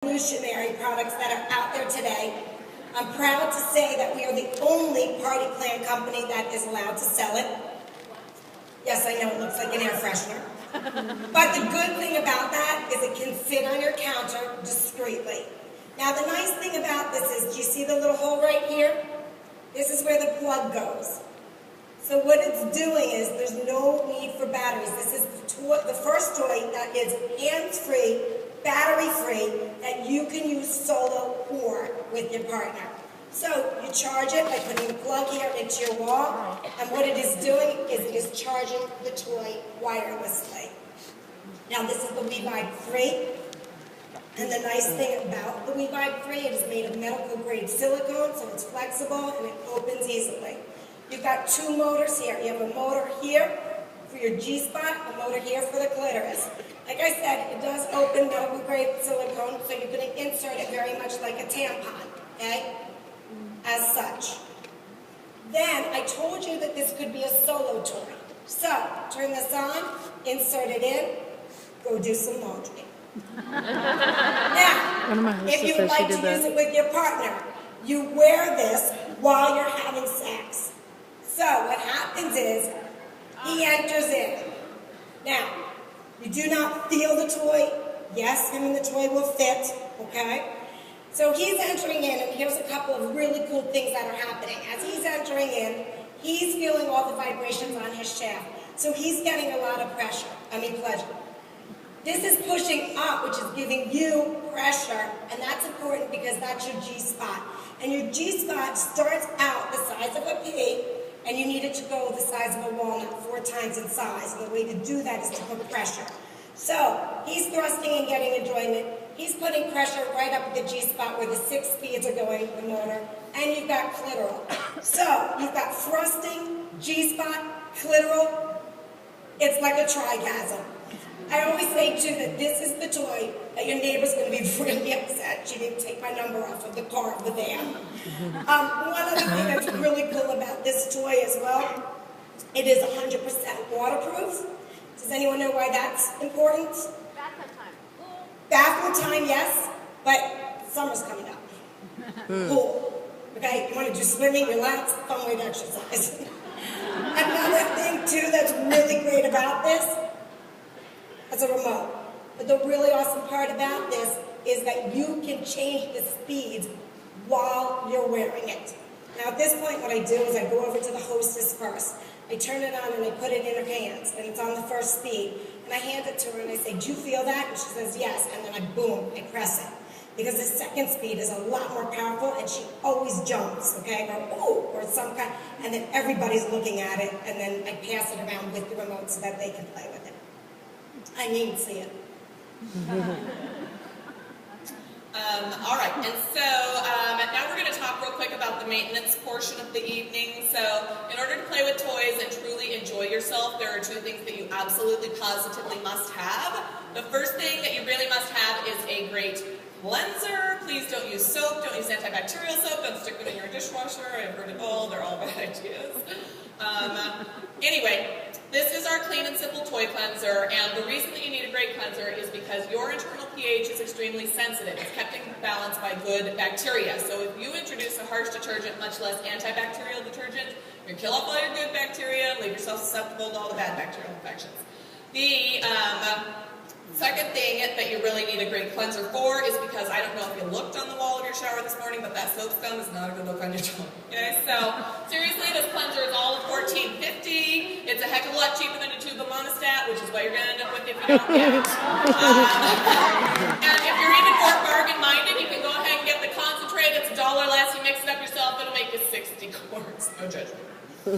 revolutionary products that are out there today. I'm proud to say that we are the only party plan company that is allowed to sell it. Yes, I know it looks like an air freshener. But the good thing about that is it can sit on your counter discreetly. Now the nice thing about this is, do you see the little hole right here? This is where the plug goes. So what it's doing is there's no need for batteries. This is the first toy that is hands-free, battery-free, that you can use solo or with your partner. So you charge it by putting the plug here into your wall, and what it is doing is it is charging the toy wirelessly. Now this is the WeVibe 3, and the nice thing about the WeVibe 3, it is made of medical-grade silicone, so it's flexible and it opens easily. You've got two motors here. You have a motor here for your G-spot, a motor here for the clitoris. Like I said, it does open medical-grade silicone, so you're going to insert it very much like a tampon, okay? As such. Then, I told you that this could be a solo toy. So, turn this on, insert it in, go do some laundry. Now, if you would like to use it with your partner, you wear this while you're having sex. So, what happens is, he enters in. Now, you do not feel the toy. Yes, him and the toy will fit, okay? So he's entering in, and here's a couple of really cool things that are happening. As he's entering in, he's feeling all the vibrations on his shaft. So he's getting a lot of pleasure. This is pushing up, which is giving you pressure, and that's important because that's your G-spot. And your G-spot starts out the size of a pea, and you need it to go the size of a walnut, 4 times in size. And the way to do that is to put pressure. So he's thrusting and getting enjoyment. He's putting pressure right up at the G-spot where the 6 speeds are going, the motor, and you've got clitoral. So you've got thrusting, G-spot, clitoral. It's like a trigasm. I always say, too, that this is the toy that your neighbor's going to be really upset. She didn't take my number off of the car of the van. One other thing that's really cool about this toy as well, it is 100% waterproof. Does anyone know why that's important? Bathroom time, yes, but summer's coming up. Pool. Okay, you want to do swimming, relax, fun way to exercise. Another thing, too, that's really great about this is a remote. But the really awesome part about this is that you can change the speeds while you're wearing it. Now, at this point, what I do is I go over to the hostess first. I turn it on and I put it in her hands, and it's on the first speed. And I hand it to her and I say, do you feel that? And she says, yes. And then I press it. Because the second speed is a lot more powerful, and she always jumps, okay? Or, ooh, or some kind. And then everybody's looking at it, and then I pass it around with the remote so that they can play with it. I need to see it. All right, and so now we're going to talk real quick about the maintenance portion of the evening. So in order to play with toys and truly enjoy yourself, there are 2 things that you absolutely positively must have. The first thing that you really must have is a great cleanser. Please don't use soap, don't use antibacterial soap, don't stick them in your dishwasher. I've heard it all, they're all bad ideas. Anyway, this is our clean and simple toy cleanser, and the reason that you need a great cleanser is because your internal pH is extremely sensitive. It's kept in balance by good bacteria. So if you introduce a harsh detergent, much less antibacterial detergent, you kill off all your good bacteria and leave yourself susceptible to all the bad bacterial infections. The second thing that you really need a great cleanser for is because I don't know if you looked on the wall of your shower this morning, but that soap scum is not a good look on your toy. Okay, so seriously, this cleanser is all of $14.50. It's a heck of a lot cheaper than a tube of Monostat, which is what you're going to end up with if you don't get it. And if you're even more bargain-minded, you can go ahead and get the concentrate. It's $1 less. You mix it up yourself, it'll make you 60 quarts. No judgment. Or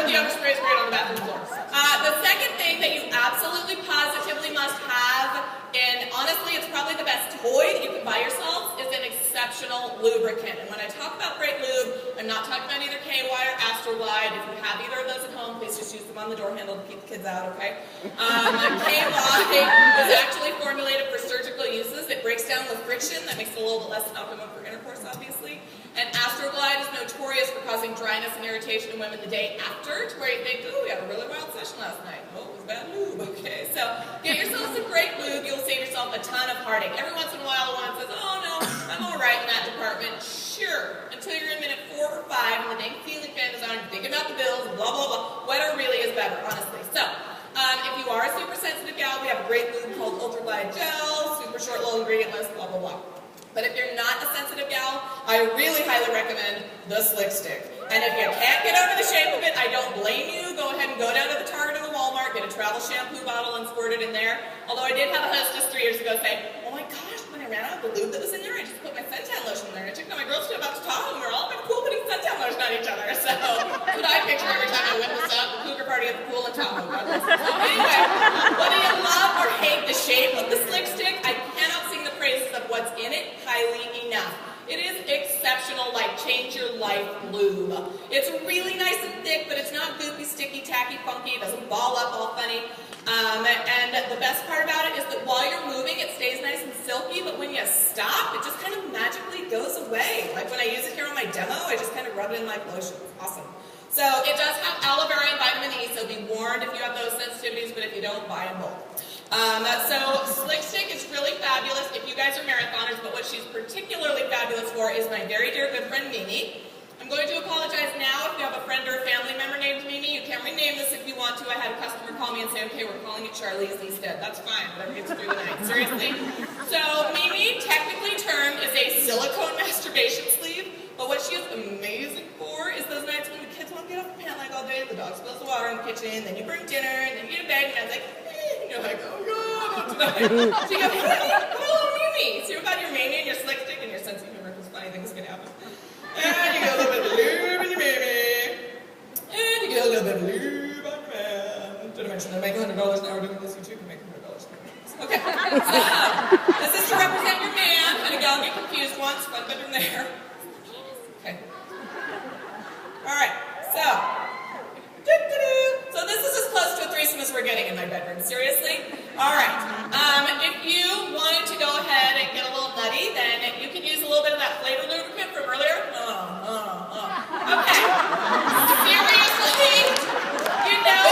the other spray is great on the bathroom floor. The second thing that you absolutely positively must have, and honestly it's probably the best toy that you can buy yourself, is an exceptional lubricant. And when I talk about great lube, I'm not talking about either KY or Astroglide. If you have either of those at home, please just use them on the door handle to keep the kids out, okay? KY was actually formulated for surgical uses. It breaks down the friction. That makes it a little bit less optimum for intercourse, obviously. And Astroglide is notorious for causing dryness and irritation in women the day after, to where you think, oh, we had a really wild session last night. Oh, it was bad lube. Okay, so get yourself some great lube. You'll save yourself a ton of heartache. Every once in a while, one says, oh no, I'm all right in that department. Sure, until you're in minute 4 or 5 and the dang ceiling fan is on, you're thinking about the bills, blah, blah, blah. Wetter really is better, honestly. So, if you are a super sensitive gal, we have a great lube called Ultra Glide Gel, super short, low ingredient list, blah, blah, blah. But if you're not a sensitive gal, I really highly recommend the Slick Stick. And if you can't get over the shape of it, I don't blame you. Go ahead and go down to the Target or the Walmart, get a travel shampoo bottle and squirt it in there. Although I did have a hostess 3 years ago say, oh my gosh, when I ran out of the lube that was in there, I just put my suntan lotion in there. And I took my girls to about to Tahoe and we're all cool putting suntan lotion on each other. So that's what I picture every time I witness up the cougar party at the pool in Tahoe. God bless. So anyway, whether you love or hate the shape of the Slick Stick, I cannot sing the praises of what's in it highly enough. It is exceptional, like change your life lube. It's really nice and thick, but it's not goopy, sticky, tacky, funky. It doesn't ball up all funny. And the best part about it is that while you're moving, it stays nice and silky, but when you stop, it just kind of magically goes away. Like when I use it here on my demo, I just kind of rub it in like lotion. It's awesome. So it does have aloe vera and vitamin E, so be warned if you have those sensitivities, but if you don't, buy them both. So Slick Stick is really fabulous if you guys are marathoners, but what she's particularly fabulous for is my very dear good friend Mimi. I'm going to apologize now if you have a friend or a family member named Mimi. You can rename this if you want to. I had a customer call me and say, okay, we're calling it Charlize instead. That's fine, whatever gets you through the night. Seriously. So Mimi, technically termed, is a silicone masturbation sleeve, but what she is amazing for is those nights when the kids won't get off the pant leg all day, the dog spills the water in the kitchen, then you bring dinner, and then you get to bed, and I was like, and you're like, oh God, not tonight. So you go, hey, come on, little Mimi. So you've got your Mimi and your Slick Stick and your sense of humor, because funny things can happen. And you get a little bit of lube in your Mimi. And you get a little bit of lube on your man. Did I mention I make $100 an hour doing this? You too can make $100 an hour. Okay. So, this is to represent your man. And a gal get confused once, fun bedroom there. Okay. Alright, so this is as close to a threesome as we're getting in my bedroom. Seriously? Alright. If you wanted to go ahead and get a little nutty, then you can use a little bit of that flavor lubricant from earlier. Okay. Seriously? You know,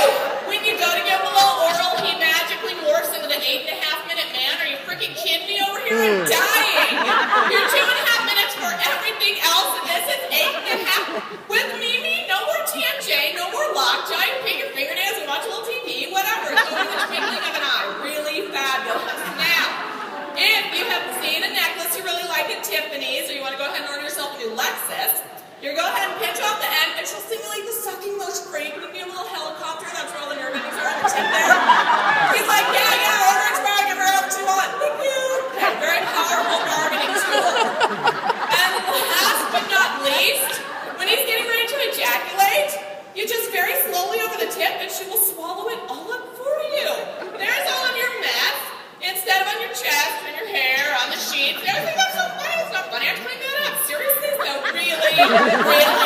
when you go to give him a little oral, he magically morphs into the 8.5-minute man. Are you freaking kidding me over here? I'm dying. You're 2.5 minutes for everything else, and this is 8.5. With Mimi, no more TMJ, no more lockjaw. You paint your fingernails and watch a little TV, whatever. It's only the twinkling of an eye. Really fabulous. Now, if you have seen a necklace you really like at Tiffany's, or you want to go ahead and order yourself a new Lexus, you go ahead and pinch off the end, and she'll simulate the sucking motion for you. You can be a little helicopter. That's where all the nerve endings are on the tip there. He's like, yeah, order it tomorrow. Give her what you want. Thank you. Okay, very powerful bargaining tool. And last but not least, when he's getting ready to ejaculate, you just very slowly over the tip, and she will swallow it all up for you. There's all of your mess, instead of on your chest, and your hair, on the sheets. Everything that's so funny. It's not funny. I have to clean that up. Seriously? So really, really